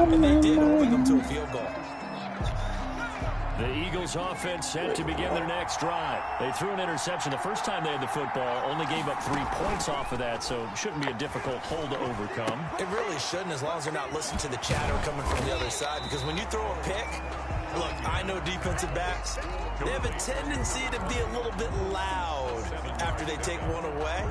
and they did, holding them to a field goal. The Eagles offense set to begin their next drive. They threw an interception the first time they had the football, only gave up 3 points off of that, so it shouldn't be a difficult hole to overcome. It really shouldn't, as long as they're not listening to the chatter coming from the other side, because when you throw a pick, look, I know defensive backs, they have a tendency to be a little bit loud after they take one away,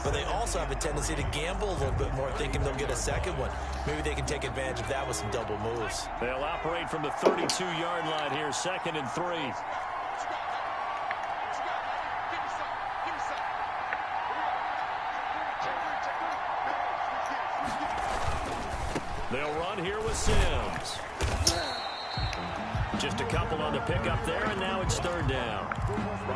but they also have a tendency to gamble a little bit more, thinking they'll get a second one. Maybe they can take advantage of that with some double moves. They'll operate from the 32-yard line here, 2nd and 3. They'll run here with Sims. Just a couple on the pickup there, and now it's 3rd down.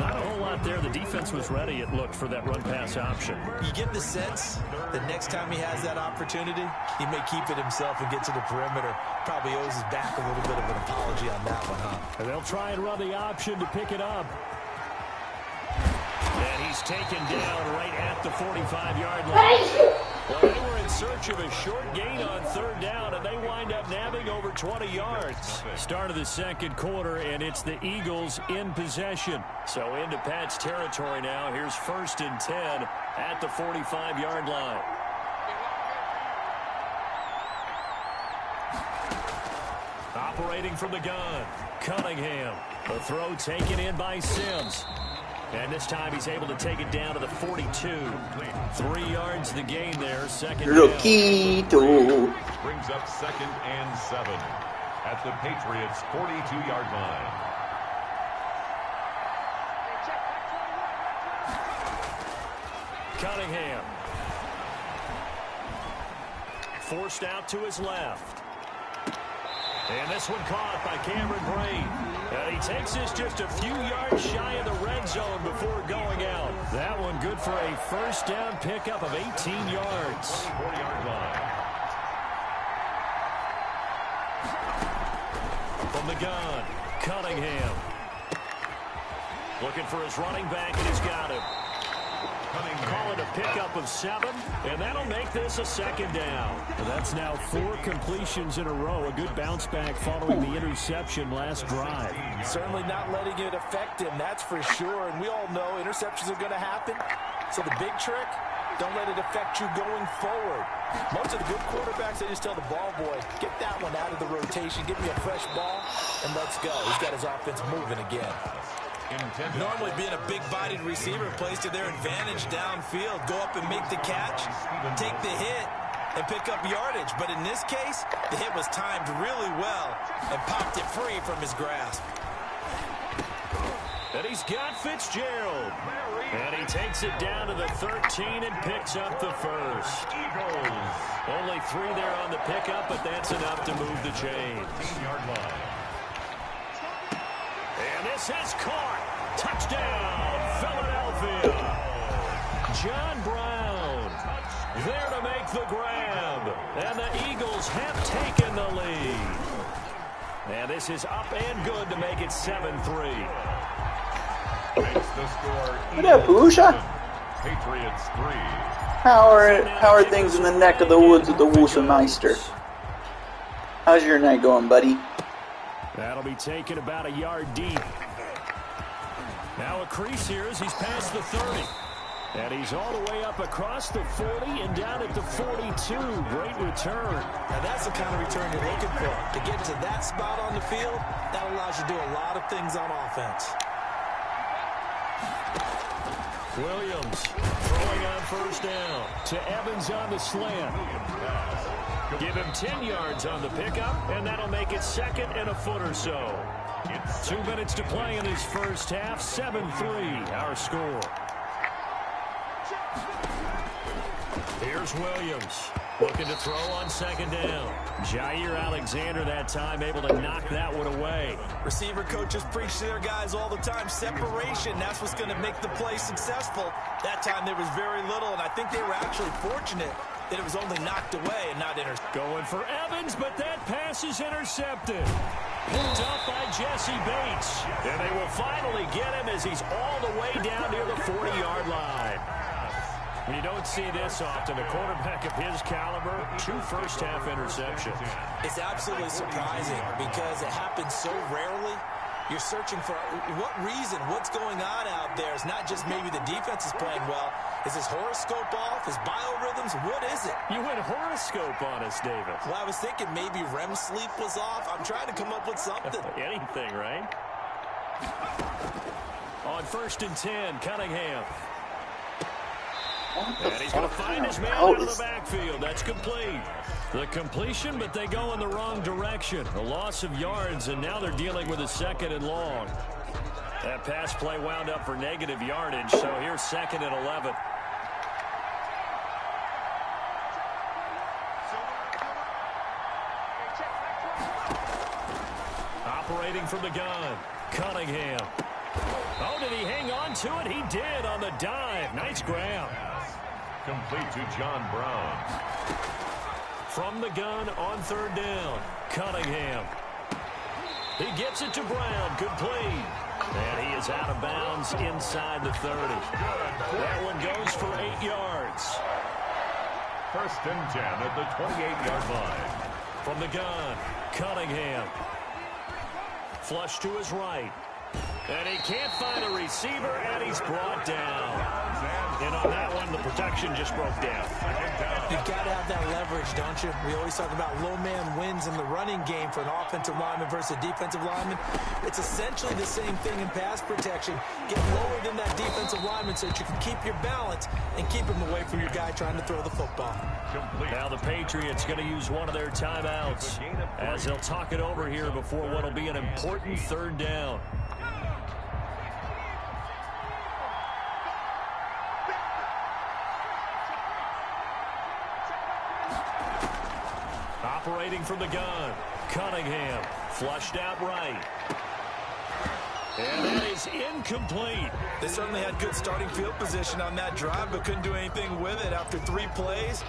Not a whole lot there. The defense was ready, it looked, for that run-pass option. You get the sense that next time he has that opportunity, he may keep it himself and get to the perimeter. Probably owes his back a little bit of an apology on that one, huh? And they'll try and run the option to pick it up. And he's taken down right at the 45-yard line. Well, they were in search of a short gain on 3rd down, and they wind up nabbing over 20 yards. Start of the 2nd quarter, and it's the Eagles in possession. So into Pat's territory now. Here's 1st and 10 at the 45-yard line. Operating from the gun, Cunningham. The throw taken in by Sims. And this time he's able to take it down to the 42. 3 yards the gain there. 2nd down. Brings up 2nd and 7 at the Patriots' 42-yard line. Cunningham. Forced out to his left. And this one caught by Cameron Brain. And he takes this just a few yards shy of the red zone before going out. That one good for a 1st down pickup of 18 yards. 4-yard line. From the gun, Cunningham. Looking for his running back, and he's got him. Call it a pickup of 7, and that'll make this a 2nd down. Well, that's now 4 completions in a row. A good bounce back following the interception last drive. Certainly not letting it affect him, that's for sure. And we all know interceptions are going to happen. So the big trick, don't let it affect you going forward. Most of the good quarterbacks, they just tell the ball boy, get that one out of the rotation, give me a fresh ball, and let's go. He's got his offense moving again. Normally being a big-bodied receiver plays to their advantage downfield. Go up and make the catch, take the hit, and pick up yardage. But in this case, the hit was timed really well and popped it free from his grasp. And he's got Fitzgerald. And he takes it down to the 13 and picks up the 1st. Only 3 there on the pickup, but that's enough to move the chains. And this is caught. Touchdown, Philadelphia. John Brown there to make the grab. And the Eagles have taken the lead. And this is up and good to make it 7-3. Makes the score. What up, Busha? Patriots 3. How are things in the neck of the woods with the Wusemeister? How's your night going, buddy? That'll be taken about a yard deep. Now a crease here as he's past the 30. And he's all the way up across the 40 and down at the 42. Great return. Now that's the kind of return you're looking for. To get to that spot on the field, that allows you to do a lot of things on offense. Williams throwing on 1st down to Evans on the slant. Give him 10 yards on the pickup, and that'll make it 2nd and a foot or so. 2 minutes to play in his first half. 7-3 our score. Here's Williams looking to throw on 2nd down. Jair Alexander that time able to knock that one away. Receiver coaches preach to their guys all the time. Separation, that's what's going to make the play successful. That time there was very little, and I think they were actually fortunate that it was only knocked away and not intercepted. Going for Evans, but that pass is intercepted. Picked up by Jesse Bates. And they will finally get him as he's all the way down near the 40-yard line. You don't see this often. A quarterback of his caliber, 2 first-half interceptions. It's absolutely surprising because it happens so rarely. You're searching for what reason, what's going on out there. It's not just maybe the defense is playing well. Is his horoscope off? His biorhythms? What is it? You went horoscope on us, David. Well, I was thinking maybe REM sleep was off. I'm trying to come up with something. Anything, right? On 1st and 10, Cunningham. And he's going to find his man out of the backfield. That's complete. The completion, but they go in the wrong direction. A loss of yards, and now they're dealing with a 2nd and long. That pass play wound up for negative yardage, so here's 2nd and 11. Operating from the gun, Cunningham. Oh, did he hang on to it? He did on the dive. Nice grab. Complete to John Brown. From the gun on 3rd down, Cunningham. He gets it to Brown. Good play. And he is out of bounds inside the 30. That one goes for 8 yards. 1st and 10 at the 28-yard line. From the gun, Cunningham. Flush to his right. And he can't find a receiver, and he's brought down. And on that one, the protection just broke down. You've got to have that leverage, don't you? We always talk about low man wins in the running game for an offensive lineman versus a defensive lineman. It's essentially the same thing in pass protection. Get lower than that defensive lineman so that you can keep your balance and keep him away from your guy trying to throw the football. Now the Patriots going to use one of their timeouts as they'll talk it over here before what will be an important 3rd down. Operating from the gun, Cunningham, flushed out right. And that is incomplete. They certainly had good starting field position on that drive, but couldn't do anything with it after 3 plays.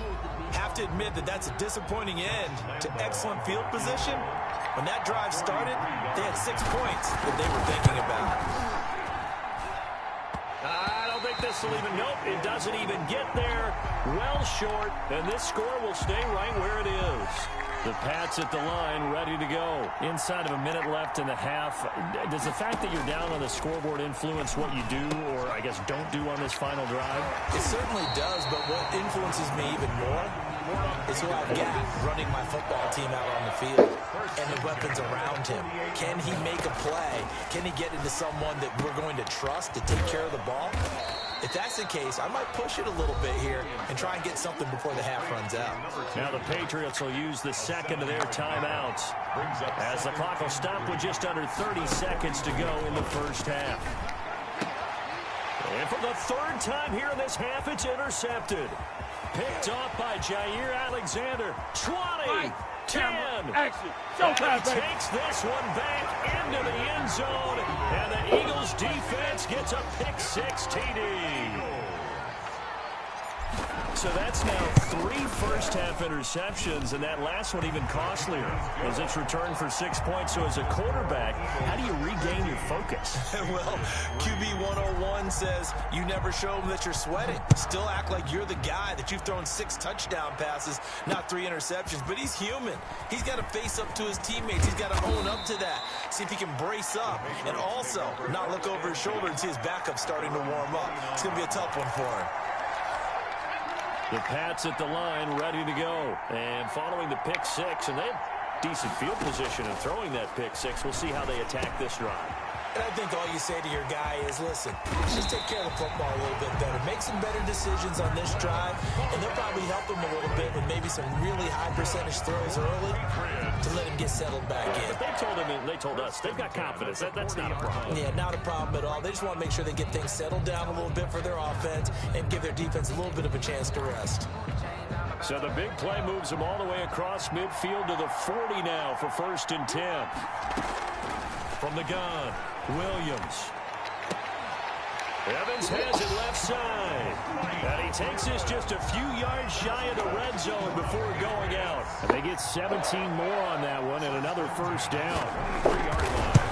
Have to admit that that's a disappointing end to excellent field position. When that drive started, they had 6 points that they were thinking about. I don't think this will even, nope, it doesn't even get there. Well short, and this score will stay right where it is. The Pats at the line, ready to go. Inside of a minute left in the half. Does the fact that you're down on the scoreboard influence what you do, or I guess don't do on this final drive? It certainly does, but what influences me even more is who I've got running my football team out on the field and the weapons around him. Can he make a play? Can he get into someone that we're going to trust to take care of the ball? If that's the case, I might push it a little bit here and try and get something before the half runs out. Now the Patriots will use the 2nd of their timeouts as the clock will stop with just under 30 seconds to go in the 1st half. And for the 3rd time here in this half, it's intercepted. Picked off by Jair Alexander. 20, 10. Action. Showtime, He takes this one back into the end zone, and the Eagles defense gets a pick-6 TD. So that's now 3 first-half interceptions, and that last one even costlier as it's returned for 6 points. So as a quarterback, how do you regain your focus? Well, QB 101 says you never show them that you're sweating. Still act like you're the guy, that you've thrown 6 touchdown passes, not 3 interceptions. But he's human. He's got to face up to his teammates. He's got to own up to that. See if he can brace up and also not look over his shoulder and see his backup starting to warm up. It's going to be a tough one for him. The Pats at the line, ready to go. And following the pick-6, and they have decent field position in throwing that pick-6. We'll see how they attack this drive. And I think all you say to your guy is, listen, just take care of the football a little bit better. Make some better decisions on this drive, and they'll probably help him a little bit with maybe some really high percentage throws early to let him get settled back in. But they told us they've got confidence. That's not a problem. Yeah, not a problem at all. They just want to make sure they get things settled down a little bit for their offense and give their defense a little bit of a chance to rest. So the big play moves them all the way across midfield to the 40 now for 1st and 10. From the gun, Williams. Evans has it left side. And he takes this just a few yards shy of the red zone before going out. And they get 17 more on that one and another 1st down. 3-yard line.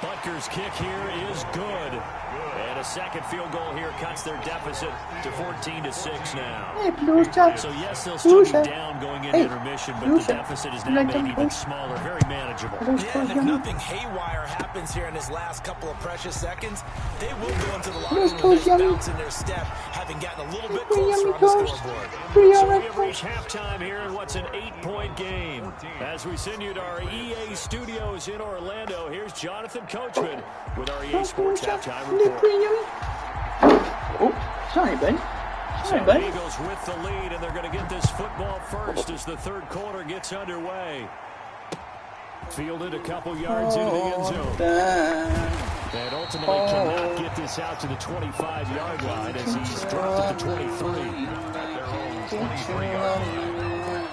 Butker's kick here is good. And a second field goal here cuts their deficit to 14-6 now. Hey, Bluesha. So yes, they'll still be Bluesha. down going into Hey, intermission, but Bluesha. the deficit is You now like made them even toes? smaller, very manageable. Are those Yeah, toes and if yummy? nothing haywire happens here in his last couple of precious seconds, they will go into the locker those room toes with a nice yummy? bounce in their step, having gotten a little bit Pretty closer yummy on the toes. scoreboard. Pretty So yummy we have reached toes. halftime here in what's an 8-point game. As we send you to our EA studios in Orlando, here's Jonathan Coachman with our EA Sports Halftime Isn't that Report. pretty yummy? Oh, sorry, bud. So Sorry, the bud. Eagles with the lead, and they're going to get this football first as the third quarter gets underway. Fielded a couple yards into the end zone. And ultimately cannot get this out to the 25-yard line as he's dropped at the 23. At their own 23-yard line.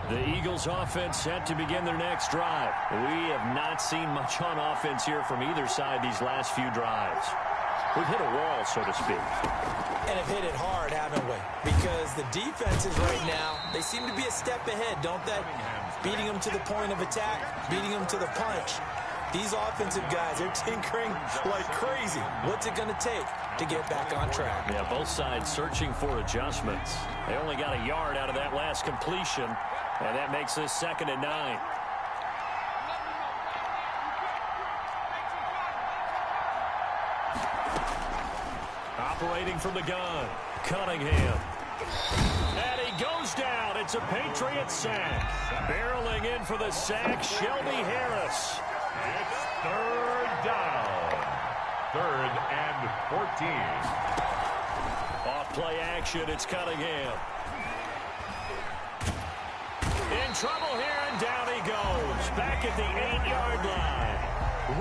The Eagles offense set to begin their next drive. We have not seen much on offense here from either side these last few drives. We've hit a wall, so to speak. And have hit it hard, haven't we? Because the defenses right now, they seem to be a step ahead, don't they? Beating them to the point of attack, beating them to the punch. These offensive guys, they're tinkering like crazy. What's it going to take to get back on track? Yeah, both sides searching for adjustments. They only got a yard out of that last completion, and that makes this 2nd and 9. Operating from the gun, Cunningham. And he goes down. It's a Patriot sack. Barreling in for the sack, Shelby Harris. It's third down. 3rd and 14. Off play action, it's Cunningham. In trouble here, and down he goes. Back at the 8-yard line.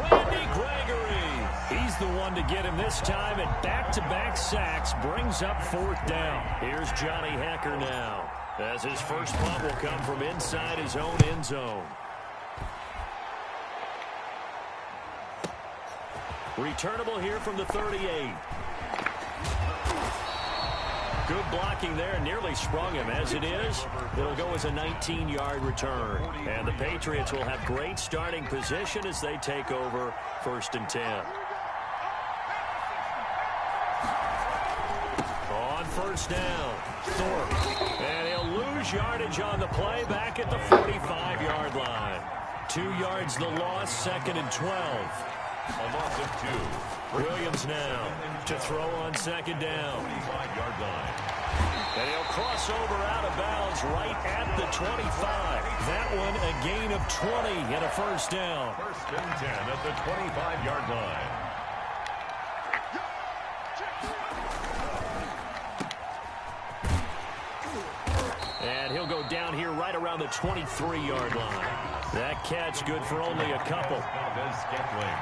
Randy Gregory. He's the one to get him this time, and back-to-back sacks brings up 4th down. Here's Johnny Hecker now, as his first punt will come from inside his own end zone. Returnable here from the 38. Good blocking there, nearly sprung him. As it is, it'll go as a 19-yard return. And the Patriots will have great starting position as they take over 1st and 10. On 1st down, Thorpe. And he'll lose yardage on the play back at the 45-yard line. 2 yards the loss, 2nd and 12. A loss of 2. Williams now to throw on 2nd down. 25-yard line. And he'll cross over out of bounds right at the 25. That one a gain of 20 and a 1st down. 1st and 10 at the 25-yard line. And he'll go down here right around the 23-yard line. That catch good for only a couple. Valdez Scantling.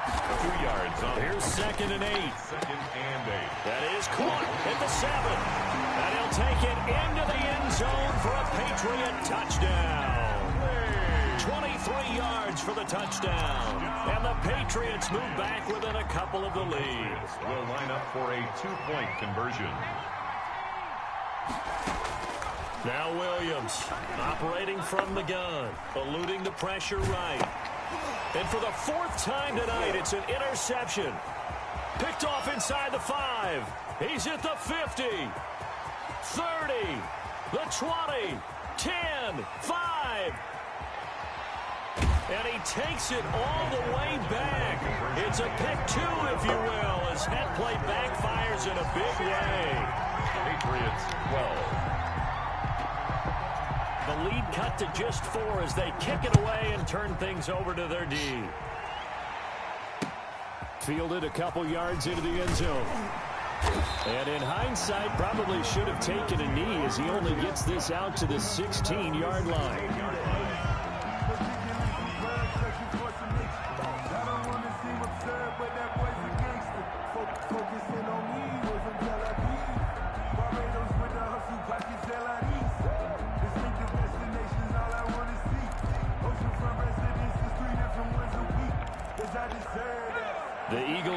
2 yards on. Here's 2nd and 8. 2nd and 8. That is caught at the 7. And he'll take it into the end zone for a Patriot touchdown. 23 yards for the touchdown. And the Patriots move back within a couple of the lead. Will line up for a 2-point conversion. Now Williams operating from the gun, eluding the pressure right. And for the 4th time tonight, it's an interception. Picked off inside the 5. He's at the 50, 30, the 20, 10, 5. And he takes it all the way back. It's a pick 2, if you will, as that play backfires in a big way. Patriots 12. The lead cut to just 4 as they kick it away and turn things over to their D. Fielded a couple yards into the end zone. And in hindsight, probably should have taken a knee as he only gets this out to the 16-yard line.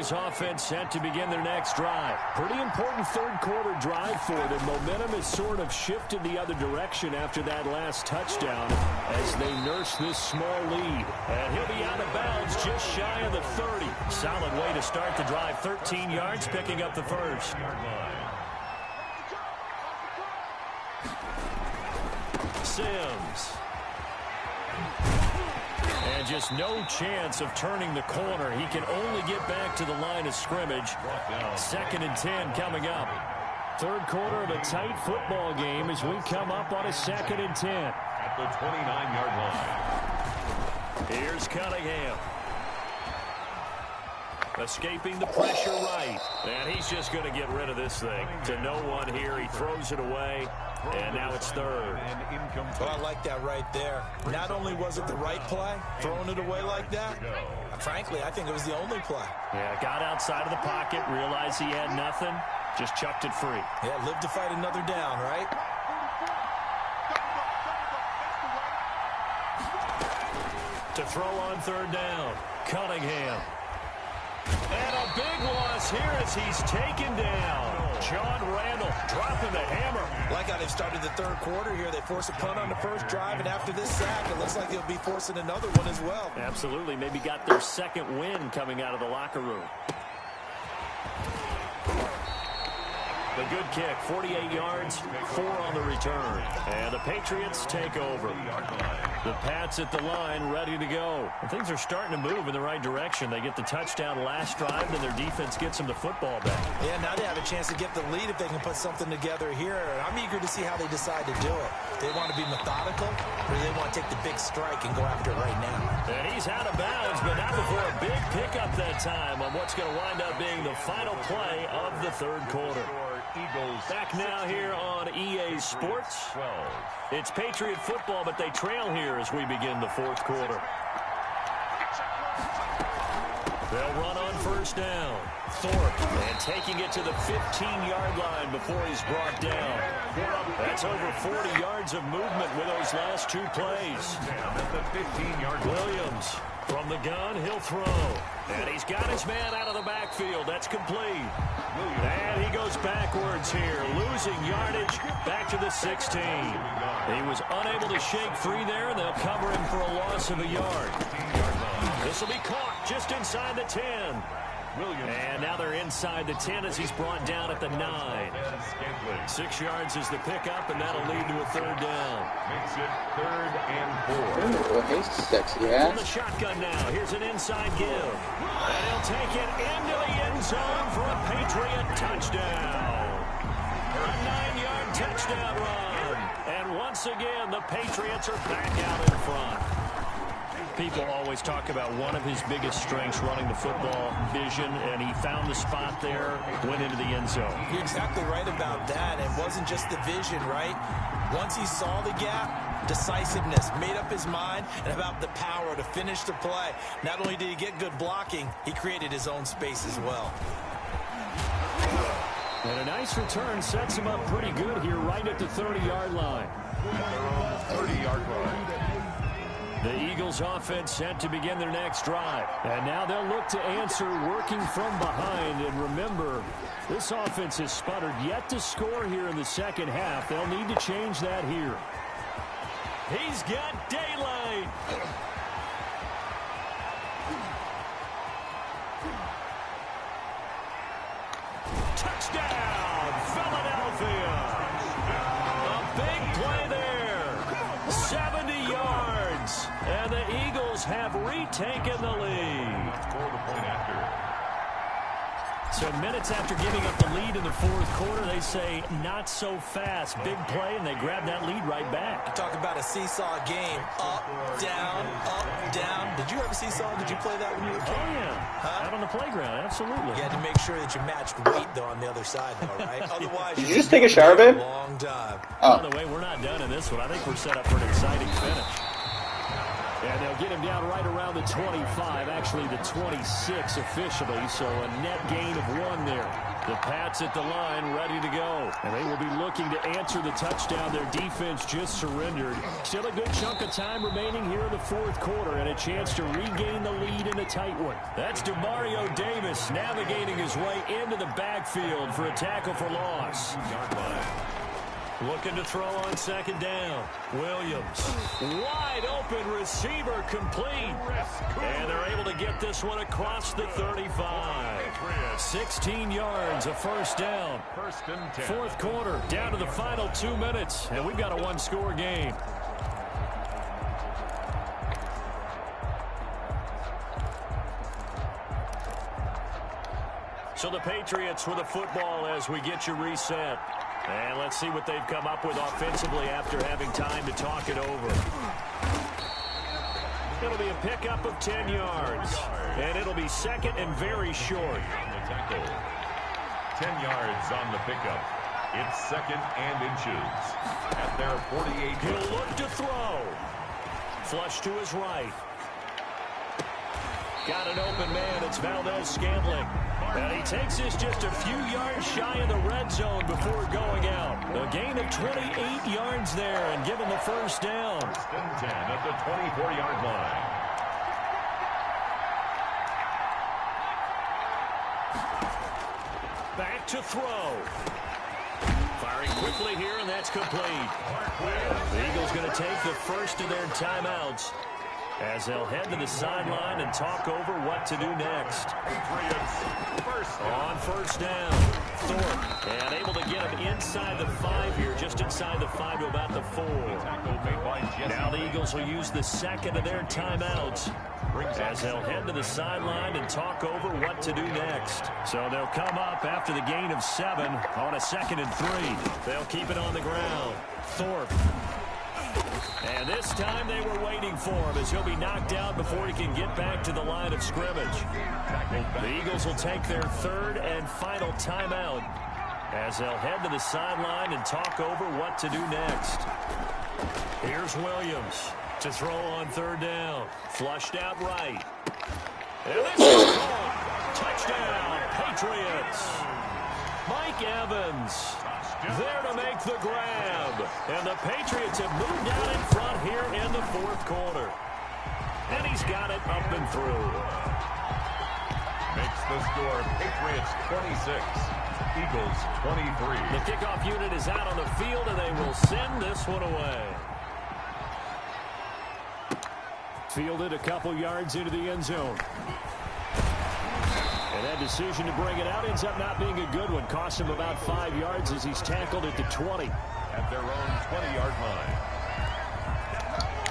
Eagles offense set to begin their next drive. Pretty important third quarter drive for them. Momentum has sort of shifted the other direction after that last touchdown as they nurse this small lead. And he'll be out of bounds just shy of the 30. Solid way to start the drive. 13 yards, picking up the first. Sims. And just no chance of turning the corner. He can only get back to the line of scrimmage. 2nd and 10 coming up. Third quarter of a tight football game as we come up on a 2nd and 10. At the 29-yard line. Here's Cunningham. Escaping the pressure right. And he's just going to get rid of this thing. To no one here. He throws it away. And now it's third. Well, I like that right there. Not only was it the right play, throwing it away like that, frankly, I think it was the only play. Yeah, got outside of the pocket, realized he had nothing, just chucked it free. Yeah, live to fight another down, right? To throw on third down, Cunningham. And a big loss here as he's taken down. John Randall dropping the hammer. Like how they've started the third quarter here. They force a punt on the first drive, and after this sack, it looks like they'll be forcing another one as well. Absolutely. Maybe got their second win coming out of the locker room. The good kick, 48 yards, 4 on the return. And the Patriots take over. The Pats at the line, ready to go. And things are starting to move in the right direction. They get the touchdown last drive, then their defense gets them the football back. Yeah, now they have a chance to get the lead if they can put something together here. I'm eager to see how they decide to do it. They want to be methodical, or they want to take the big strike and go after it right now. And he's out of bounds, but not before a big pickup that time on what's going to wind up being the final play of the third quarter. Eagles back now here on EA Sports. 12. It's Patriot football, but they trail here as we begin the fourth quarter. They'll run on first down. Thorpe, and taking it to the 15-yard line before he's brought down. That's over 40 yards of movement with those last two plays. At the 15-yard line. Williams from the gun, he'll throw. And he's got his man out of the backfield. That's complete. And he goes backwards here, losing yardage back to the 16. He was unable to shake free there, and they'll cover him for a loss of a yard. This will be caught just inside the 10. And now they're inside the 10 as he's brought down at the 9. 6 yards is the pickup, and that'll lead to a third down. Makes it 3rd and 4. Ooh, he's sexy ass. On the shotgun now. Here's an inside give. And he'll take it into the end zone for a Patriot touchdown. A 9-yard touchdown run. And once again, the Patriots are back out in front. People always talk about one of his biggest strengths running the football, vision, and he found the spot there, went into the end zone. You're exactly right about that. It wasn't just the vision, right? Once he saw the gap, decisiveness, made up his mind, and about the power to finish the play. Not only did he get good blocking, he created his own space as well. And a nice return sets him up pretty good here right at the 30-yard line. Their own 30-yard line. The Eagles offense set to begin their next drive. And now they'll look to answer working from behind. And remember, this offense has sputtered yet to score here in the second half. They'll need to change that here. He's got daylight. Touchdown, Philadelphia. A big play there. 70 yards. And the Eagles have retaken the lead. Score the point after. So minutes after giving up the lead in the fourth quarter, they say not so fast. Big play, and they grab that lead right back. Talk about a seesaw game. Up, down, up, down. Did you ever seesaw? Did you play that when you were a kid? Oh, yeah. Out on the playground, absolutely. You had to make sure that you matched weight, though, on the other side, though, right? Otherwise, Did you just take a shower, babe? Long time. By the way, we're not done in this one. I think we're set up for an exciting finish. And they'll get him down right around the 25, actually the 26 officially, so a net gain of 1 there. The Pats at the line ready to go. And they will be looking to answer the touchdown their defense just surrendered. Still a good chunk of time remaining here in the fourth quarter and a chance to regain the lead in a tight one. That's DeMario Davis navigating his way into the backfield for a tackle for loss. Looking to throw on second down. Williams. Wide open receiver complete. And they're able to get this one across the 35. 16 yards, a first down. Fourth quarter, down to the final 2 minutes. And we've got a one-score game. So the Patriots with the football as we get you reset. And let's see what they've come up with offensively after having time to talk it over. It'll be a pickup of 10 yards. And it'll be second and very short. 10 yards on the pickup. It's second and inches. At their 48. He'll look to throw. Flush to his right. Got an open man. It's Valdez-Scantling. And he takes this just a few yards shy of the red zone before going out. A gain of 28 yards there and give him the first down. First and 10 at the 24-yard line. Back to throw. Firing quickly here, and that's complete. The Eagles going to take the first of their timeouts as they'll head to the sideline and talk over what to do next. On first down, Thorpe, and able to get him inside the 5 here, just inside the 5 to about the 4. Now the Eagles will use the second of their timeouts as they'll head to the sideline and talk over what to do next. So they'll come up after the gain of 7 on a 2nd and 3. They'll keep it on the ground. Thorpe. And this time they were waiting for him as he'll be knocked down before he can get back to the line of scrimmage. The Eagles will take their third and final timeout as they'll head to the sideline and talk over what to do next. Here's Williams to throw on third down. Flushed out right. And this is caught. Touchdown, Patriots. Mike Evans there to make the grab. And the Patriots have moved out in front here in the fourth quarter. And he's got it up and through. Makes the score Patriots 26, Eagles 23. The kickoff unit is out on the field, and they will send this one away. Fielded a couple yards into the end zone. And that decision to bring it out ends up not being a good one. Cost him about 5 yards as he's tackled at the 20. At their own 20-yard line.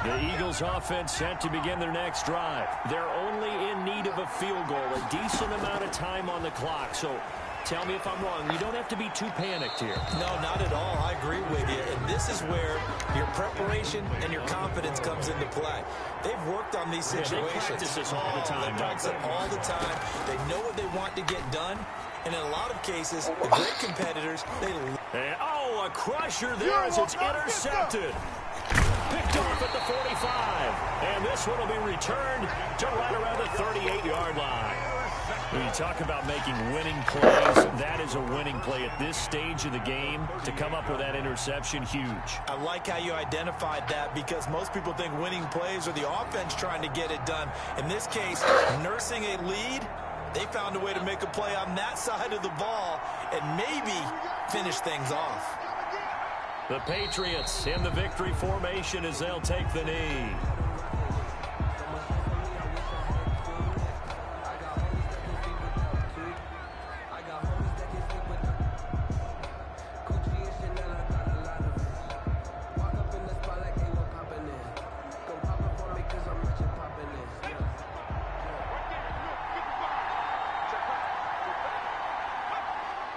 The Eagles offense set to begin their next drive. They're only in need of a field goal, a decent amount of time on the clock. So tell me if I'm wrong. You don't have to be too panicked here. No, not at all. I agree with you. And this is where your preparation and your confidence comes into play. They've worked on these situations. They practice this all the time. They practice it all the time. They know what they want to get done. And in a lot of cases, the great competitors, they... And, oh, a crusher there as it's intercepted. Picked off at the 45. And this one will be returned to right around the 38-yard line. When you talk about making winning plays, that is a winning play at this stage of the game. To come up with that interception, huge. I like how you identified that because most people think winning plays are the offense trying to get it done. In this case, nursing a lead, they found a way to make a play on that side of the ball and maybe finish things off. The Patriots in the victory formation as they'll take the knee.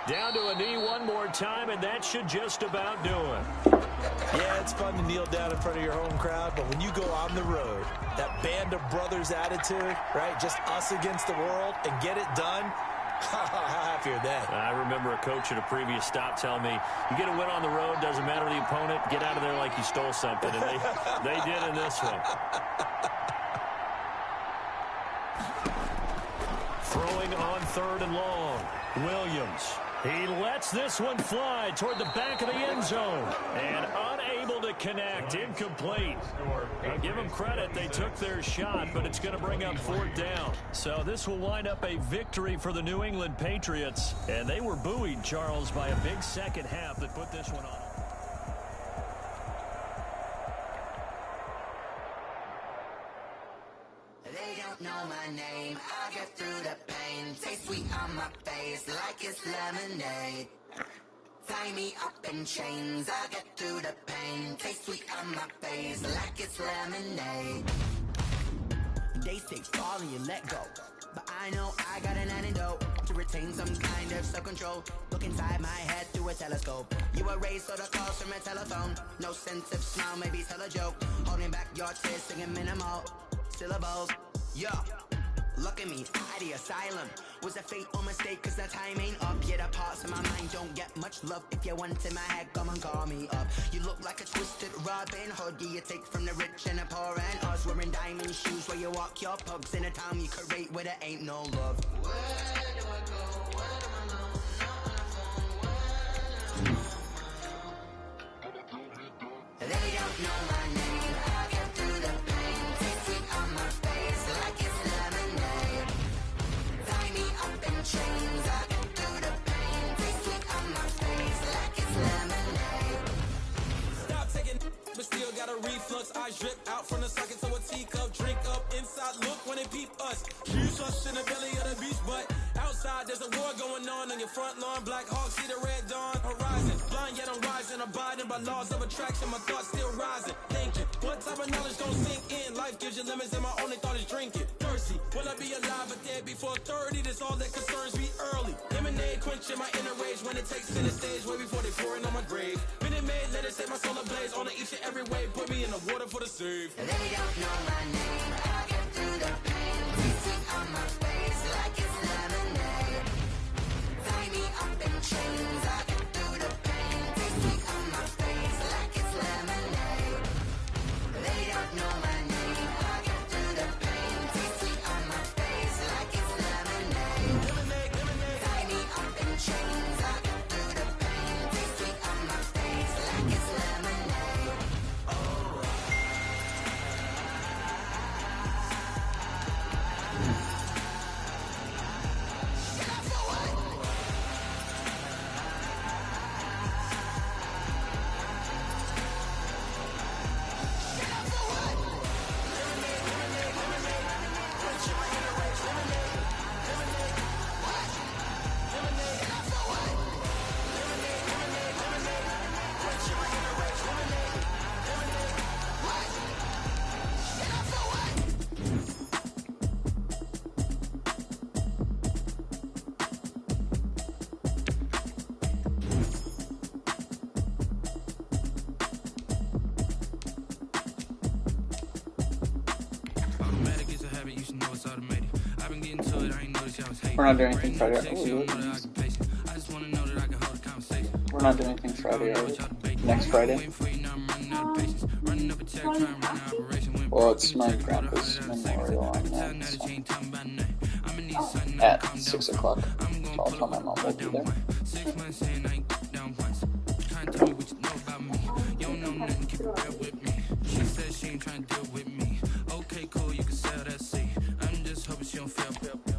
Down to a knee one more time, and that should just about do it. Yeah, it's fun to kneel down in front of your home crowd, but when you go on the road, that band of brothers attitude, right, just us against the world, and get it done, how happy are they? I remember a coach at a previous stop telling me, you get a win on the road, doesn't matter the opponent, get out of there like you stole something, and they did in this one. Throwing on third and long, Williams. He lets this one fly toward the back of the end zone. And unable to connect. Incomplete. Now give them credit. They took their shot, but it's going to bring up 4th down. So this will wind up a victory for the New England Patriots. And they were buoyed, Charles, by a big second half that put this one on. They don't know my name, I get through the pain. Taste sweet on my face like it's lemonade. Tie me up in chains, I get through the pain. Taste sweet on my face like it's lemonade. They say fall and you let go, but I know I got an antidote to retain some kind of self-control. Look inside my head through a telescope. You erase all the calls from a telephone. No sense of smile, maybe tell a joke. Holding back your tears, singing minimal syllables. Yo, look at me, at the asylum. Was a fate or mistake, cause the time ain't up. Yet the parts of my mind don't get much love. If you want in my head, come and call me up. You look like a twisted Robin Hood. You take from the rich and the poor and us. Wearing diamond shoes where you walk your pugs. In a town you create where there ain't no love. Where do I go? Where do I go? They don't know my name. I get through the pain. Taste sweet on my face like it's lemonade. Tie me up in chains. I get through the pain. Taste sweet on my face like it's lemonade. Stop taking, but still got a reflux. I drip out from the socket to a teacup. Drink up inside, look when they peep us. Shoes us in the belly of the beach, but outside there's a war going on your front lawn. Black Hawk, see the red dawn horizon. Blind yet I'm rising, abiding by laws of attraction. My thoughts still rising. Thinking, what type of knowledge don't sink in? Life gives you limits, and my only thought is drinking. Thirsty, will I be alive or dead before 30? That's all that concerns me early. Lemonade quenching my inner rage when it takes center stage, way before they pour it on my grave. Minute Maid, let it set my soul ablaze. On each and every way, put me in the water for the save. They don't know my name. I get through the pain. Taste sweet on my face like it's lemonade. Tie me up in chains. I get through the pain. Taste sweet on my face like it's lemonade. They don't know my name. I get through the pain. Taste sweet on my face like it's lemonade. Tie me up in chains. I get through the pain. Taste sweet on my face like it's lemonade. We're not doing anything Friday. Ooh. We're not doing anything Friday, are we? Next Friday? Well, it's my grandpa's memorial on that, so. At 6 o'clock. So I'll tell my mom we'll be there. Okay, cool, you can sell that seat. I'm just hoping she don't fail.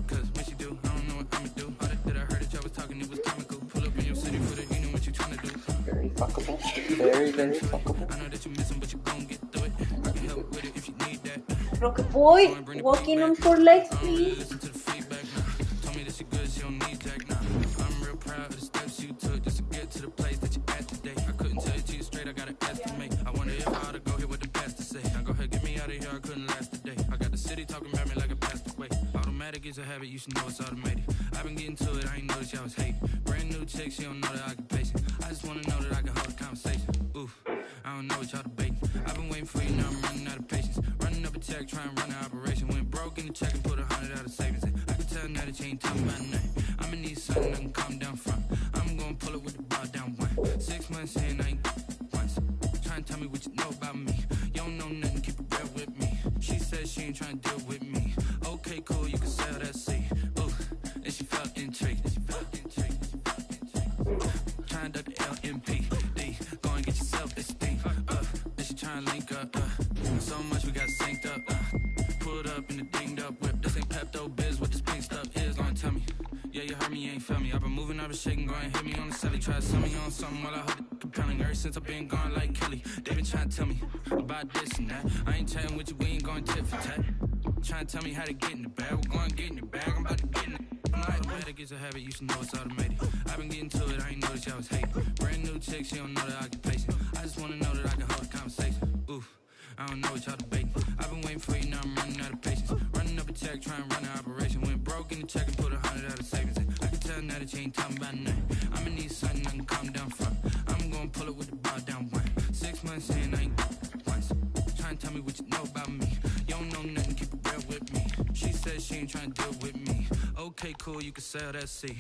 Cause when she do, I don't know what I'ma do. All that I heard that y'all was talking, it was comical. Pull up in your city for the, you know what you trying to do. Very fuckable. Very, very fuckable. I know that you missing, but you gon' get through it. I can help with it if you need that. Rocket boy, walk in on 4 legs, please. Listen to the feedback now. Told me that she good, she don't need jack now. I'm real proud of the steps you took just to get to the place that you at today. I couldn't tell you to you straight, I gotta estimate. I wonder if I ought to go here with the past to say. Now go ahead, get me out of here, I couldn't last today. I got the city talking about me like a passed away. Automatic is a habit, you should know it's automated. I've been getting to it, I ain't noticed y'all was hating. Brand new chick, she don't know the occupation. I just wanna know that I can hold a conversation. Oof, I don't know what y'all debating. I've been waiting for you, now I'm running out of patience. Running up a check, trying to run an operation. Went broke in the check and put 100 out of savings in. I can tell now that you ain't talking about nothing. I'ma need something that can calm down front. I'm gonna pull it with the bar down one. 6 months in, I ain't once. Trying to tell me what you know about me. You don't know nothing, keep it real with me. She said she ain't trying to deal with me. Okay, cool, you can sell that seat. Ooh, and she felt intrigued. She felt intrigued. trying to link up. So much we got synced up. Pulled up in the dinged up whip. This ain't Pepto Biz, what this pink stuff is. Gonna tell me. Yeah, you heard me, you ain't felt me. I've been moving, I've been shaking, go and hit me on the celly. Try to sell me on something while I hold it compelling. Ever since I've been gone like Kelly, they been trying to tell me about this and that. I ain't chatting with you, we ain't going tit for tat. Trying to tell me how to get in the bag. We're going to get in the bag, I'm about to get in it. I'm like, the way that gets a habit, you should know it's automated. I've been getting to it, I ain't noticed y'all was hating. Brand new chick, she don't know that I can place it. I just wanna know that I can hold a conversation. Oof, I don't know what y'all debating. I've been waiting for you, now I'm running out of patience. Running up a check, trying to run an operation. Went broke in the check and put 100 out of savings in. I can tell now that you ain't talking about nothing. I'ma need something I can calm down from. I'm gonna pull it with the bar down one. 6 months in, I ain't once. Trying to tell me what you know about me. You don't know nothing, keep it real with me. She said she ain't trying to deal with me. Okay, cool, you can sell that seat.